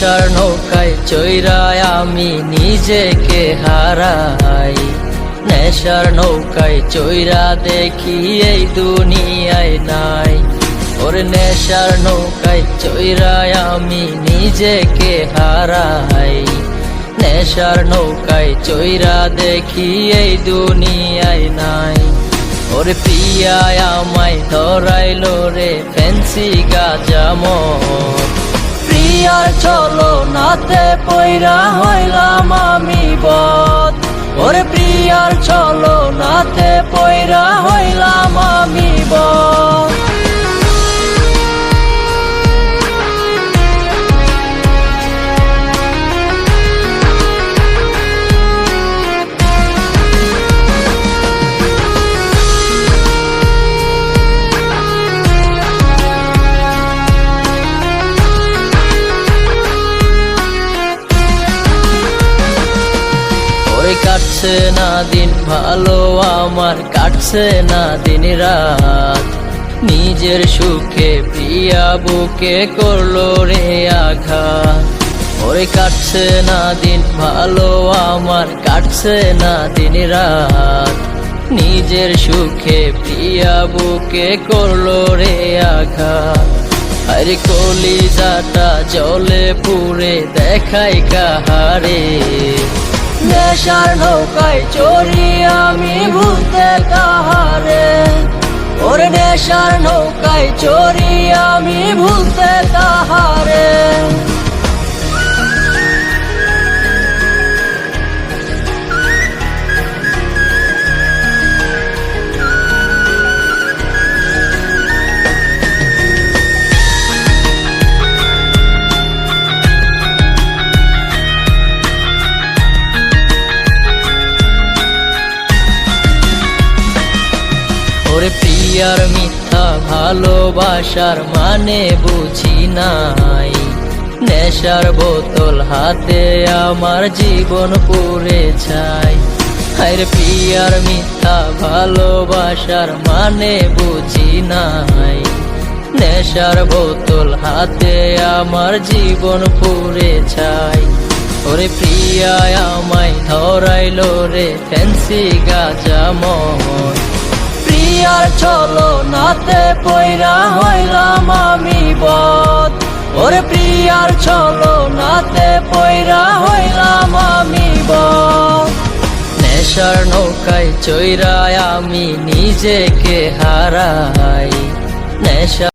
নেশার নৌকায় চৈরায় আমি নিজেকে হারাই। নেশার নৌকায় চৈরা দেখি এই দুনিয়ায় নাই। ওরে নেশার নৌকায় চৈরায় আমি নিজেকে হারাই। নেশার নৌকায় চৈরা দেখি এই দুনিয়ায় নাই। ওরে প্রিয়ায় আমায় ধরাইলো রে ফ্যান্সি গাঁজা মদ। প্রিয়ার চলো নাতে পয়রা হইলাম আমি বদ। ওরে প্রিয়ার চলো নাতে পয়রা হইলাম আমি বদ। কাটছে না দিন ভালো আমার, কাটছে না দিন রাত। নিজের সুখে প্রিয়া বুকে করলো রে আঘাত। ওরে কাটছে না দিন ভালো আমার, কাটছে না দিন রাত। নিজের সুখে প্রিয়া বুকে করলো রে আঘাত। আরে কলিজাটা জলে পুড়ে দেখাই কাহারে। নেশার নৌকায় চড়ি আমি ভুলতে কাহারে। ওরে নেশার নৌকায় চড়ি আমি ভুলতে কাহারে। ওরে প্রিয়ার মিথ্যা ভালোবাসার মানে বুঝি নাই। নেশার বোতল হাতে আমার জীবন পুড়ে যায়। আরে প্রিয়ার মিথ্যা ভালোবাসার মানে বুঝি নাই। নেশার বোতল হাতে আমার জীবন পুড়ে যায়। ওরে প্রিয়া আমায় ধরাইলো রে ফ্যান্সি গাঁজা মদ। প্রিয়ার চলো নাতে পয়রা হইলাম আমি বদ। ওরে প্রিয়ার চলো নাতে পয়রা হইলাম আমি বদ। নেশার নৌকায় চৈরায় আমি নিজেকে হারাই। নেশা